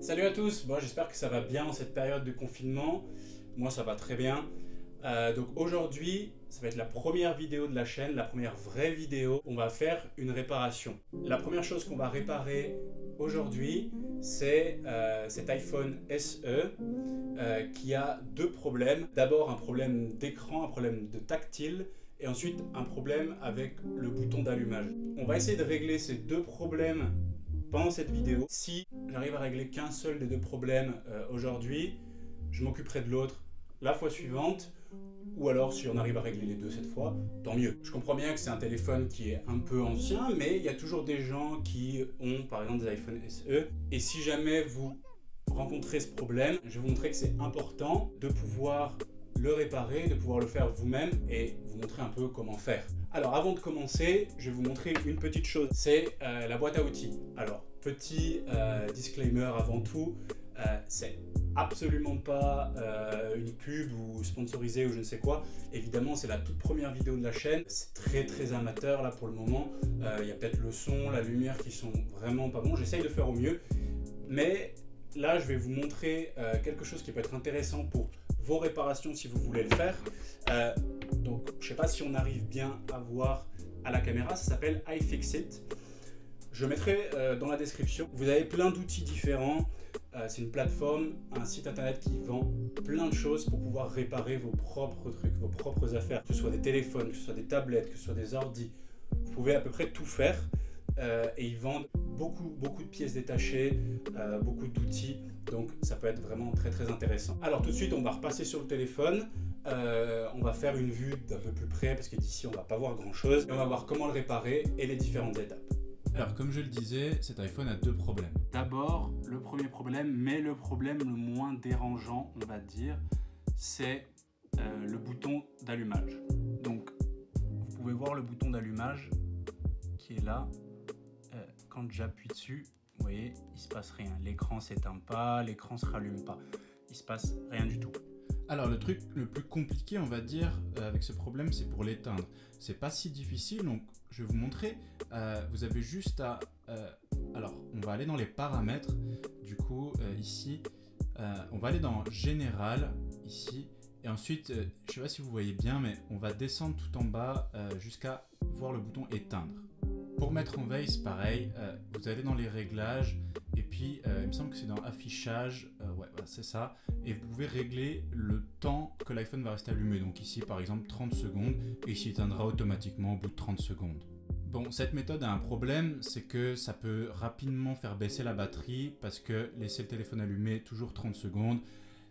Salut à tous, bon, j'espère que ça va bien en cette période de confinement. Moi ça va très bien. Donc aujourd'hui, ça va être la première vidéo de la chaîne, la première vraie vidéo. On va faire une réparation. La première chose qu'on va réparer aujourd'hui, c'est cet iPhone SE qui a deux problèmes. D'abord un problème d'écran, un problème de tactile, et ensuite un problème avec le bouton d'allumage. On va essayer de régler ces deux problèmes pendant cette vidéo. Si j'arrive à régler qu'un seul des deux problèmes aujourd'hui, je m'occuperai de l'autre la fois suivante, ou alors si on arrive à régler les deux cette fois, tant mieux. Je comprends bien que c'est un téléphone qui est un peu ancien, mais il y a toujours des gens qui ont par exemple des iPhone SE, et si jamais vous rencontrez ce problème, je vais vous montrer que c'est important de pouvoir le réparer, de pouvoir le faire vous-même et vous montrer un peu comment faire. Alors avant de commencer, je vais vous montrer une petite chose, c'est la boîte à outils. Alors petit disclaimer avant tout, c'est absolument pas une pub ou sponsorisé ou je ne sais quoi. Évidemment c'est la toute première vidéo de la chaîne, c'est très amateur là pour le moment. Il y a peut-être le son, la lumière qui sont vraiment pas bons, j'essaye de faire au mieux. Mais là je vais vous montrer quelque chose qui peut être intéressant pour vos réparations si vous voulez le faire. Donc je ne sais pas si on arrive bien à voir à la caméra, ça s'appelle iFixit. Je mettrai dans la description. Vous avez plein d'outils différents. C'est une plateforme, un site internet qui vend plein de choses pour pouvoir réparer vos propres trucs, vos propres affaires. Que ce soit des téléphones, que ce soit des tablettes, que ce soit des ordis. Vous pouvez à peu près tout faire. Et ils vendent beaucoup de pièces détachées, beaucoup d'outils. Donc ça peut être vraiment très intéressant. Alors tout de suite on va repasser sur le téléphone. On va faire une vue d'un peu plus près parce que d'ici on va pas voir grand chose. Et on va voir comment le réparer et les différentes étapes. Alors comme je le disais, cet iPhone a deux problèmes. D'abord, le premier problème, mais le problème le moins dérangeant, on va dire, c'est le bouton d'allumage. Donc, vous pouvez voir le bouton d'allumage qui est là. Quand j'appuie dessus, vous voyez, il se passe rien. L'écran s'éteint pas, l'écran se rallume pas. Il se passe rien du tout. Alors le truc le plus compliqué, on va dire, avec ce problème, c'est pour l'éteindre. C'est pas si difficile, donc je vais vous montrer. Vous avez juste à... alors, on va aller dans les paramètres. Du coup, ici, on va aller dans Général, ici. Et ensuite, je sais pas si vous voyez bien, mais on va descendre tout en bas jusqu'à voir le bouton éteindre. Pour mettre en veille, c'est pareil. Vous allez dans les réglages. Et puis, il me semble que c'est dans affichage, ouais, voilà, c'est ça. Et vous pouvez régler le temps que l'iPhone va rester allumé. Donc ici, par exemple, 30 secondes. Et il s'éteindra automatiquement au bout de 30 secondes. Bon, cette méthode a un problème, c'est que ça peut rapidement faire baisser la batterie parce que laisser le téléphone allumé toujours 30 secondes,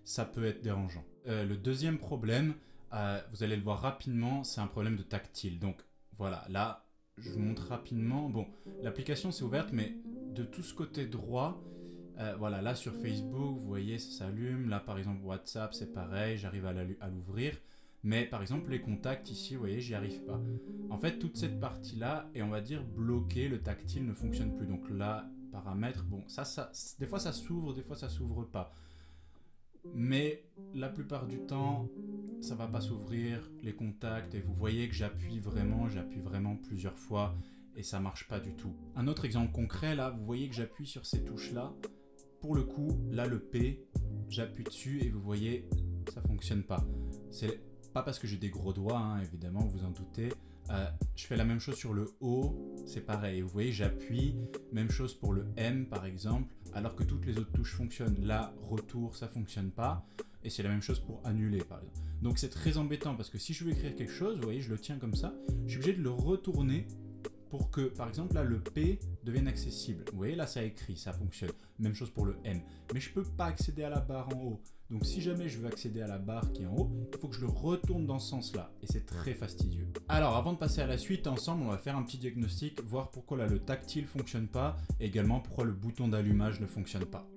ça peut être dérangeant. Le deuxième problème, vous allez le voir rapidement, c'est un problème de tactile. Donc voilà, là, je vous montre rapidement. Bon, l'application c'est ouverte, mais de tout ce côté droit, voilà, là sur Facebook, vous voyez, ça s'allume. Là, par exemple, WhatsApp, c'est pareil, j'arrive à l'ouvrir. Mais par exemple, les contacts ici, vous voyez, j'y arrive pas. En fait, toute cette partie-là est, on va dire, bloquée. Le tactile ne fonctionne plus. Donc là, paramètres, bon, des fois ça s'ouvre, des fois ça s'ouvre pas. Mais la plupart du temps, ça va pas s'ouvrir, les contacts. Et vous voyez que j'appuie vraiment plusieurs fois. Et ça marche pas du tout. Un autre exemple concret, là, vous voyez que j'appuie sur ces touches-là. Pour le coup, là, le P, j'appuie dessus et vous voyez, ça fonctionne pas. C'est pas parce que j'ai des gros doigts, hein, évidemment, vous en doutez. Je fais la même chose sur le O, c'est pareil. Vous voyez, j'appuie, même chose pour le M, par exemple, alors que toutes les autres touches fonctionnent. Là, retour, ça fonctionne pas. Et c'est la même chose pour annuler, par exemple. Donc c'est très embêtant parce que si je veux écrire quelque chose, vous voyez, je le tiens comme ça, je suis obligé de le retourner pour que, par exemple, là, le P devienne accessible. Vous voyez, là, ça écrit, ça fonctionne. Même chose pour le M. Mais je ne peux pas accéder à la barre en haut. Donc, si jamais je veux accéder à la barre qui est en haut, il faut que je le retourne dans ce sens-là. Et c'est très fastidieux. Alors, avant de passer à la suite, ensemble, on va faire un petit diagnostic, voir pourquoi là, le tactile ne fonctionne pas, et également pourquoi le bouton d'allumage ne fonctionne pas.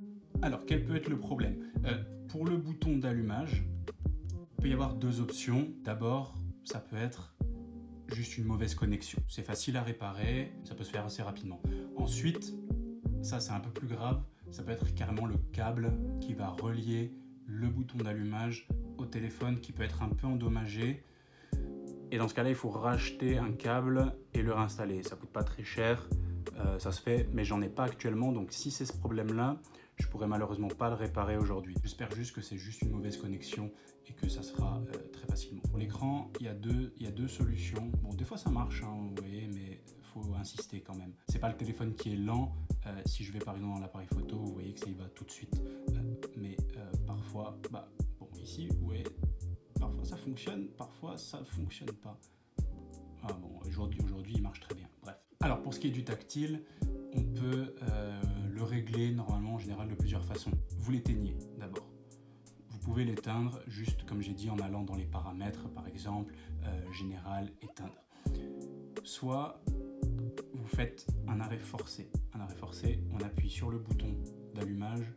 Alors, quel peut être le problème? Pour le bouton d'allumage, il peut y avoir deux options. D'abord, ça peut être juste une mauvaise connexion. C'est facile à réparer, ça peut se faire assez rapidement. Ensuite, ça c'est un peu plus grave, ça peut être carrément le câble qui va relier le bouton d'allumage au téléphone qui peut être un peu endommagé. Et dans ce cas-là, il faut racheter un câble et le réinstaller. Ça coûte pas très cher. ça se fait, mais j'en ai pas actuellement, donc si c'est ce problème-là, je pourrais malheureusement pas le réparer aujourd'hui. J'espère juste que c'est juste une mauvaise connexion et que ça sera très facilement. Pour l'écran, il y a deux solutions. Bon, des fois ça marche, hein, vous voyez, mais faut insister quand même. C'est pas le téléphone qui est lent. Si je vais par exemple dans l'appareil photo, vous voyez que ça y va tout de suite. Mais parfois, bon, ici, vous voyez, parfois ça fonctionne, parfois ça fonctionne pas. Ah bon, aujourd'hui il marche très bien. Bref. Alors pour ce qui est du tactile, on peut le régler normalement en général de plusieurs façons. Vous l'éteignez d'abord. Vous pouvez l'éteindre juste comme j'ai dit en allant dans les paramètres par exemple, général, éteindre. Soit vous faites un arrêt forcé. Un arrêt forcé, on appuie sur le bouton d'allumage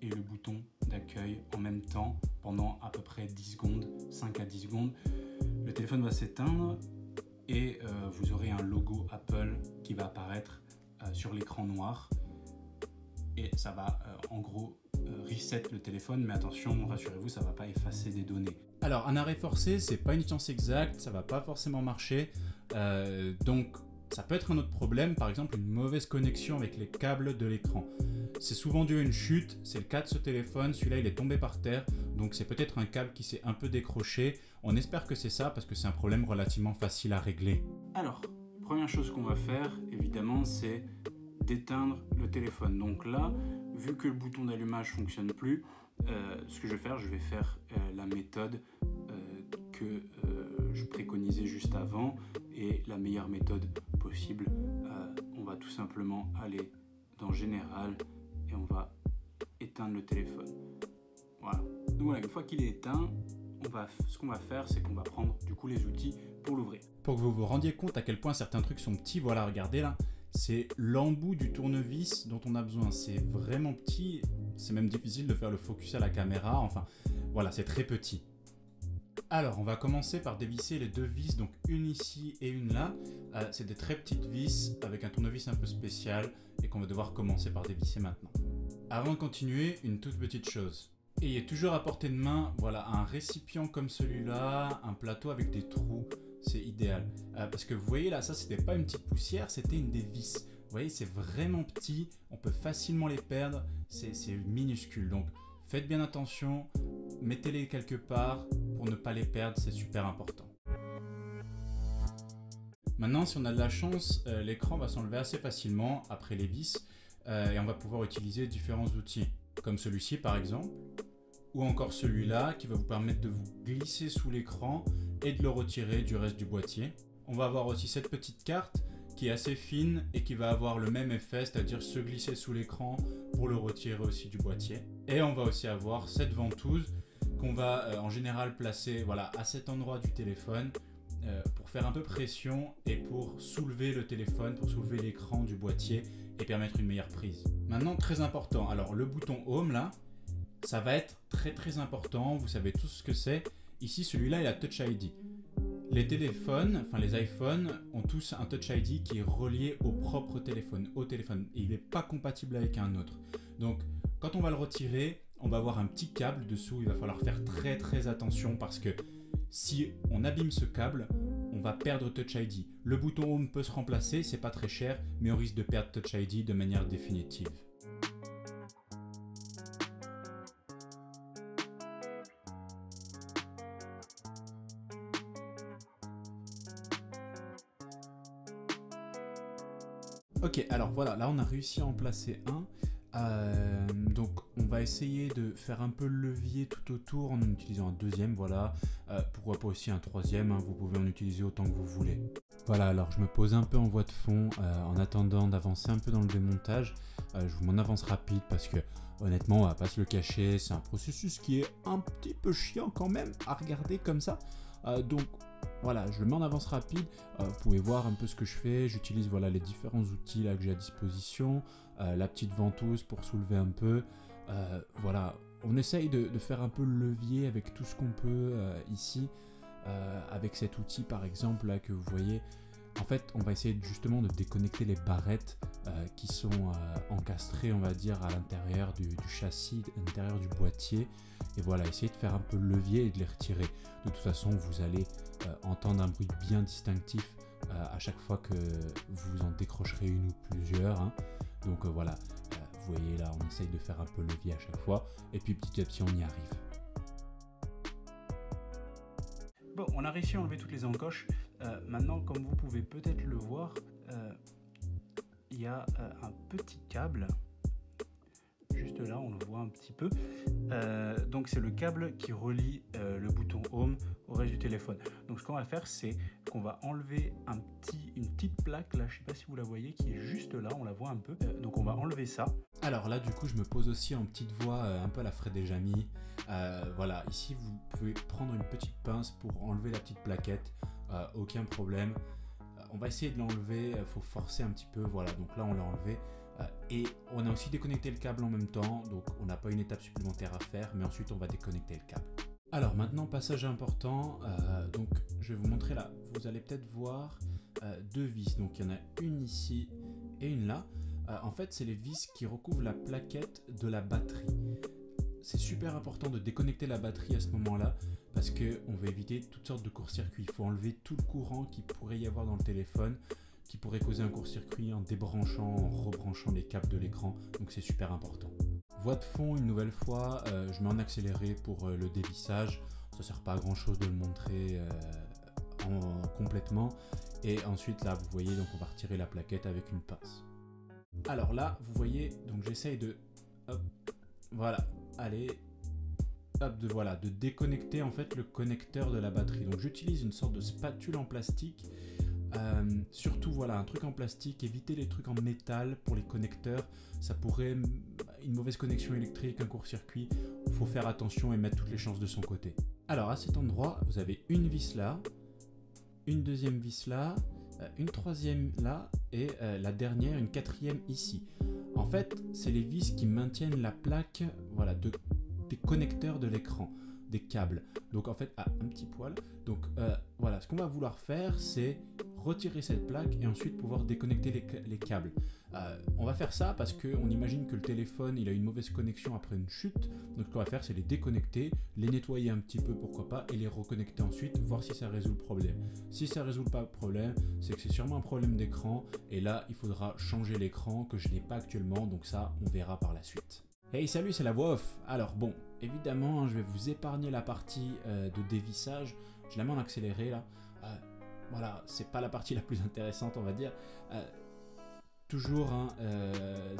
et le bouton d'accueil en même temps pendant à peu près 10 secondes, 5 à 10 secondes. Le téléphone va s'éteindre et vous aurez un logo Apple qui va apparaître sur l'écran noir et ça va en gros reset le téléphone, mais attention, rassurez-vous, ça va pas effacer des données. Alors un arrêt forcé, c'est pas une science exacte, ça va pas forcément marcher, donc ça peut être un autre problème, par exemple une mauvaise connexion avec les câbles de l'écran. C'est souvent dû à une chute, c'est le cas de ce téléphone, celui-là il est tombé par terre, donc c'est peut-être un câble qui s'est un peu décroché. On espère que c'est ça parce que c'est un problème relativement facile à régler. Alors, première chose qu'on va faire, évidemment, c'est d'éteindre le téléphone. Donc là, vu que le bouton d'allumage ne fonctionne plus, ce que je vais faire la méthode que je préconisais juste avant et la meilleure méthode possible. On va tout simplement aller dans Général et on va éteindre le téléphone. Voilà. Donc voilà, une fois qu'il est éteint, ce qu'on va faire, c'est qu'on va prendre du coup les outils pour l'ouvrir. Pour que vous vous rendiez compte à quel point certains trucs sont petits, voilà, regardez là, c'est l'embout du tournevis dont on a besoin. C'est vraiment petit, c'est même difficile de faire le focus à la caméra, enfin voilà, c'est très petit. Alors, on va commencer par dévisser les deux vis, donc une ici et une là. C'est des très petites vis avec un tournevis un peu spécial et qu'on va devoir commencer par dévisser maintenant. Avant de continuer, une toute petite chose. Ayez toujours à portée de main, voilà, un récipient comme celui-là, un plateau avec des trous, c'est idéal. Parce que vous voyez là, ça c'était pas une petite poussière, c'était une des vis. Vous voyez, c'est vraiment petit, on peut facilement les perdre, c'est minuscule. Donc faites bien attention, mettez-les quelque part pour ne pas les perdre, c'est super important. Maintenant, si on a de la chance, l'écran va s'enlever assez facilement après les vis et on va pouvoir utiliser différents outils, comme celui-ci par exemple, ou encore celui-là qui va vous permettre de vous glisser sous l'écran et de le retirer du reste du boîtier. On va avoir aussi cette petite carte qui est assez fine et qui va avoir le même effet, c'est-à-dire se glisser sous l'écran pour le retirer aussi du boîtier. Et on va aussi avoir cette ventouse qu'on va en général placer voilà, à cet endroit du téléphone pour faire un peu pression et pour soulever le téléphone, pour soulever l'écran du boîtier et permettre une meilleure prise. Maintenant, très important, alors le bouton Home là, ça va être très important, vous savez tous ce que c'est. Ici, celui-là il a Touch ID. Les téléphones, enfin les iPhones, ont tous un Touch ID qui est relié au propre téléphone, et il n'est pas compatible avec un autre. Donc, quand on va le retirer, on va avoir un petit câble dessous, il va falloir faire très attention parce que si on abîme ce câble, on va perdre Touch ID. Le bouton Home peut se remplacer, c'est pas très cher, mais on risque de perdre Touch ID de manière définitive. Ok, alors voilà, là on a réussi à en placer un. Donc on va essayer de faire un peu le levier tout autour en utilisant un deuxième, voilà. Pourquoi pas aussi un troisième, hein, vous pouvez en utiliser autant que vous voulez. Voilà, alors je me pose un peu en voie de fond en attendant d'avancer un peu dans le démontage. Je vous m'en avance rapide parce que honnêtement on va pas se le cacher, c'est un processus qui est un petit peu chiant quand même à regarder comme ça. Donc voilà, je le mets en avance rapide, vous pouvez voir un peu ce que je fais, j'utilise voilà, les différents outils là, que j'ai à disposition, la petite ventouse pour soulever un peu, voilà, on essaye de faire un peu le levier avec tout ce qu'on peut ici, avec cet outil par exemple là que vous voyez, En fait, on va essayer justement de déconnecter les barrettes qui sont encastrées, on va dire, à l'intérieur du châssis, à l'intérieur du boîtier. Et voilà, essayer de faire un peu le levier et de les retirer. De toute façon, vous allez entendre un bruit bien distinctif à chaque fois que vous en décrocherez une ou plusieurs. Hein. Donc voilà, vous voyez là, on essaye de faire un peu le levier à chaque fois. Et puis petit à petit, on y arrive. Bon, on a réussi à enlever toutes les encoches. Maintenant, comme vous pouvez peut-être le voir, il y a un petit câble. Juste là, on le voit un petit peu. Donc c'est le câble qui relie le bouton Home au reste du téléphone. Donc ce qu'on va faire, c'est qu'on va enlever une petite plaque, là, je ne sais pas si vous la voyez, qui est juste là, on la voit un peu. Donc on va enlever ça. Alors là, du coup, je me pose aussi en petite voix, un peu à la Fred et Jamy. Voilà, ici, vous pouvez prendre une petite pince pour enlever la petite plaquette. Aucun problème. On va essayer de l'enlever, il faut forcer un petit peu. Voilà, donc là, on l'a enlevé. Et on a aussi déconnecté le câble en même temps, donc on n'a pas une étape supplémentaire à faire, mais ensuite on va déconnecter le câble. Alors maintenant, passage important, donc je vais vous montrer là, vous allez peut-être voir deux vis, donc il y en a une ici et une là. En fait, c'est les vis qui recouvrent la plaquette de la batterie. C'est super important de déconnecter la batterie à ce moment-là, parce qu'on veut éviter toutes sortes de court-circuits. Il faut enlever tout le courant qu'il pourrait y avoir dans le téléphone, qui pourrait causer un court-circuit en débranchant, en rebranchant les câbles de l'écran, donc c'est super important. Voie de fond, une nouvelle fois, je mets en accéléré pour le dévissage, ça sert pas à grand chose de le montrer complètement, et ensuite là vous voyez, donc on va retirer la plaquette avec une pince. Alors là vous voyez, donc j'essaye de, hop, voilà, allez, hop, de déconnecter en fait le connecteur de la batterie. Donc j'utilise une sorte de spatule en plastique. Surtout voilà, un truc en plastique, évitez les trucs en métal pour les connecteurs, ça pourrait, une mauvaise connexion électrique, un court-circuit, il faut faire attention et mettre toutes les chances de son côté. Alors à cet endroit, vous avez une vis là, une deuxième vis là, une troisième là et la dernière, une quatrième ici. En fait, c'est les vis qui maintiennent la plaque, voilà, des connecteurs de l'écran, des câbles. Donc en fait, un petit poil. Donc voilà, ce qu'on va vouloir faire, c'est retirer cette plaque et ensuite pouvoir déconnecter les câbles. On va faire ça parce qu'on imagine que le téléphone il a une mauvaise connexion après une chute. Donc ce qu'on va faire, c'est les déconnecter, les nettoyer un petit peu, pourquoi pas, et les reconnecter ensuite, voir si ça résout le problème. Si ça résout pas le problème, c'est que c'est sûrement un problème d'écran, et là il faudra changer l'écran que je n'ai pas actuellement, donc ça on verra par la suite. Hey salut, c'est la voix off. Alors bon, évidemment hein, je vais vous épargner la partie de dévissage, je la mets en accéléré là. Voilà, c'est pas la partie la plus intéressante on va dire. Toujours hein,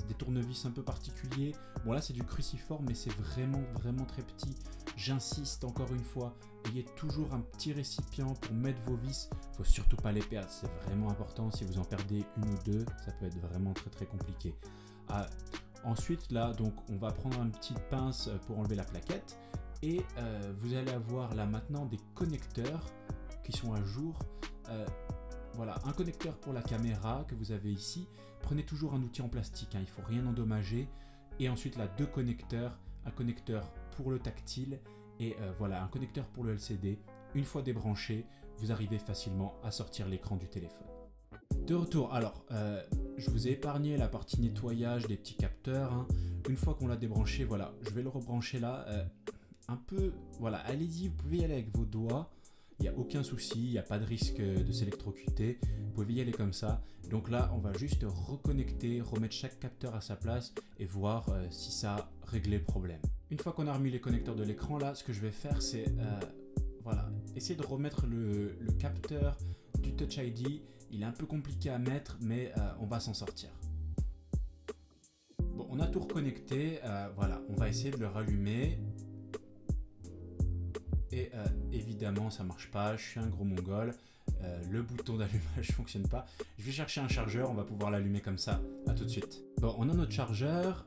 des tournevis un peu particuliers. Bon là c'est du cruciforme mais c'est vraiment très petit. J'insiste encore une fois, ayez toujours un petit récipient pour mettre vos vis. Faut surtout pas les perdre, c'est vraiment important. Si vous en perdez une ou deux, ça peut être vraiment très compliqué. Ensuite là donc on va prendre une petite pince pour enlever la plaquette. Et vous allez avoir là maintenant des connecteurs qui sont à jour. Voilà, un connecteur pour la caméra que vous avez ici. Prenez toujours un outil en plastique, hein, il ne faut rien endommager. Et ensuite là, deux connecteurs, un connecteur pour le tactile et voilà, un connecteur pour le LCD. Une fois débranché, vous arrivez facilement à sortir l'écran du téléphone. De retour, alors je vous ai épargné la partie nettoyage des petits capteurs. Hein. Une fois qu'on l'a débranché, voilà, je vais le rebrancher là. Un peu, voilà, allez-y, vous pouvez y aller avec vos doigts. Il n'y a aucun souci, il n'y a pas de risque de s'électrocuter, vous pouvez y aller comme ça. Donc là, on va juste reconnecter, remettre chaque capteur à sa place et voir si ça a réglé le problème. Une fois qu'on a remis les connecteurs de l'écran, là, ce que je vais faire, c'est voilà, essayer de remettre le capteur du Touch ID. Il est un peu compliqué à mettre, mais on va s'en sortir. Bon, on a tout reconnecté, voilà, on va essayer de le rallumer. Et évidemment ça marche pas, je suis un gros mongol, le bouton d'allumage fonctionne pas. Je vais chercher un chargeur, on va pouvoir l'allumer comme ça, à tout de suite. Bon, on a notre chargeur,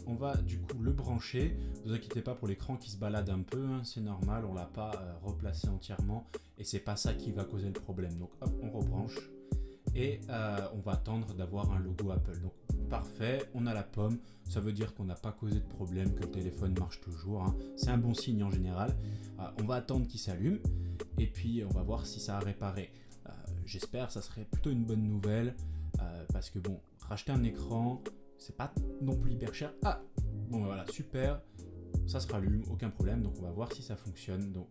on va du coup le brancher. Ne vous inquiétez pas pour l'écran qui se balade un peu, hein, c'est normal, on l'a pas replacé entièrement et c'est pas ça qui va causer le problème. Donc hop, on rebranche et on va attendre d'avoir un logo Apple. Donc parfait, on a la pomme, ça veut dire qu'on n'a pas causé de problème, que le téléphone marche toujours, hein. C'est un bon signe en général. On va attendre qu'il s'allume et puis on va voir si ça a réparé. j'espère, ça serait plutôt une bonne nouvelle parce que bon, racheter un écran, c'est pas non plus hyper cher. Ah, bon voilà, super, ça se rallume, aucun problème. Donc on va voir si ça fonctionne. Donc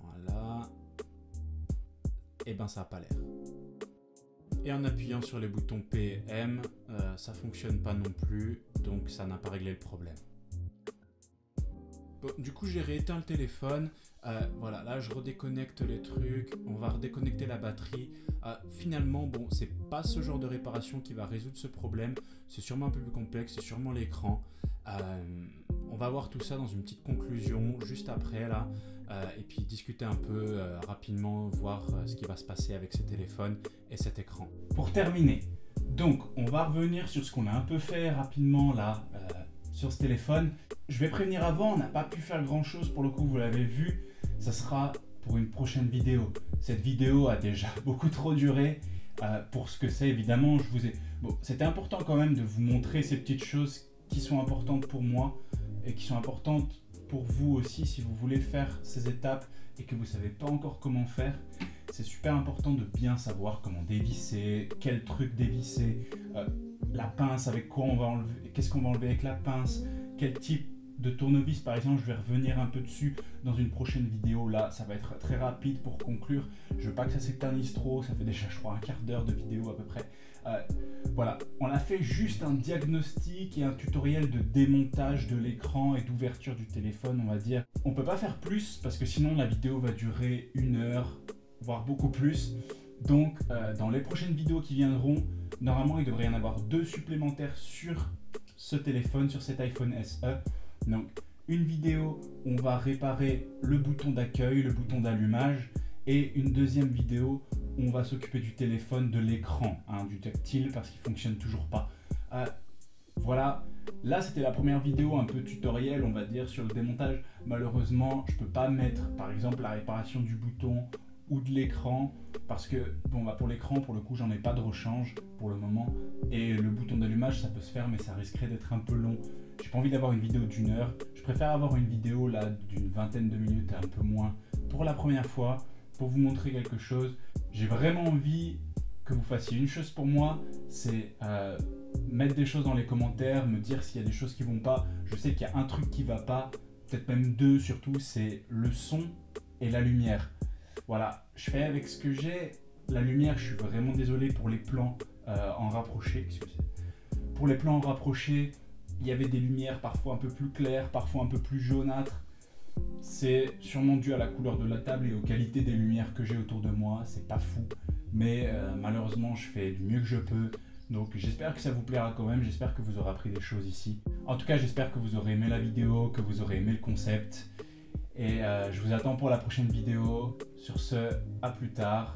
voilà, et ben ça a pas l'air. Et en appuyant sur les boutons P et M, ça fonctionne pas non plus, donc ça n'a pas réglé le problème. Bon, du coup j'ai rééteint le téléphone, voilà, là je redéconnecte les trucs, on va redéconnecter la batterie. Finalement, bon, c'est pas ce genre de réparation qui va résoudre ce problème, c'est sûrement un peu plus complexe, c'est sûrement l'écran. On va voir tout ça dans une petite conclusion juste après là, et puis discuter un peu rapidement, voir ce qui va se passer avec ce téléphone et cet écran. Pour terminer, donc on va revenir sur ce qu'on a un peu fait rapidement là sur ce téléphone. Je vais prévenir avant, on n'a pas pu faire grand chose pour le coup, vous l'avez vu, ça sera pour une prochaine vidéo. Cette vidéo a déjà beaucoup trop duré pour ce que c'est évidemment. Bon, c'était important quand même de vous montrer ces petites choses qui sont importantes pour moi et qui sont importantes pour vous aussi si vous voulez faire ces étapes et que vous ne savez pas encore comment faire. C'est super important de bien savoir comment dévisser, quel truc dévisser, la pince, avec quoi on va enlever, qu'est-ce qu'on va enlever avec la pince, quel type de tournevis par exemple. Je vais revenir un peu dessus dans une prochaine vidéo. Là ça va être très rapide pour conclure, je veux pas que ça s'éternise trop, ça fait déjà je crois un quart d'heure de vidéo à peu près. Voilà, on a fait juste un diagnostic et un tutoriel de démontage de l'écran et d'ouverture du téléphone, on va dire. On peut pas faire plus parce que sinon la vidéo va durer 1 heure, voire beaucoup plus. Donc dans les prochaines vidéos qui viendront, normalement il devrait y en avoir 2 supplémentaires sur ce téléphone, sur cet iPhone SE. Donc une vidéo où on va réparer le bouton d'accueil, le bouton d'allumage, et une deuxième vidéo où on va s'occuper du téléphone, de l'écran, du tactile, parce qu'il ne fonctionne toujours pas. Voilà, là c'était la première vidéo un peu tutoriel, on va dire, sur le démontage. Malheureusement, je ne peux pas mettre, par exemple, la réparation du bouton ou de l'écran, parce que, bon, bah, pour l'écran, pour le coup, j'en ai pas de rechange pour le moment. Et le bouton d'allumage, ça peut se faire, mais ça risquerait d'être un peu long. J'ai pas envie d'avoir une vidéo d'1 heure. Je préfère avoir une vidéo là d'une vingtaine de minutes, un peu moins, pour la première fois, pour vous montrer quelque chose. J'ai vraiment envie que vous fassiez une chose pour moi, c'est mettre des choses dans les commentaires, me dire s'il y a des choses qui vont pas. Je sais qu'il y a un truc qui va pas, peut-être même 2 surtout, c'est le son et la lumière. Voilà, je fais avec ce que j'ai. La lumière, je suis vraiment désolé pour les plans en rapproché. Pour les plans en rapproché, il y avait des lumières parfois un peu plus claires, parfois un peu plus jaunâtres. C'est sûrement dû à la couleur de la table et aux qualités des lumières que j'ai autour de moi. C'est pas fou, mais malheureusement, je fais du mieux que je peux. Donc j'espère que ça vous plaira quand même, j'espère que vous aurez appris des choses ici. En tout cas, j'espère que vous aurez aimé la vidéo, que vous aurez aimé le concept. Et je vous attends pour la prochaine vidéo. Sur ce, à plus tard.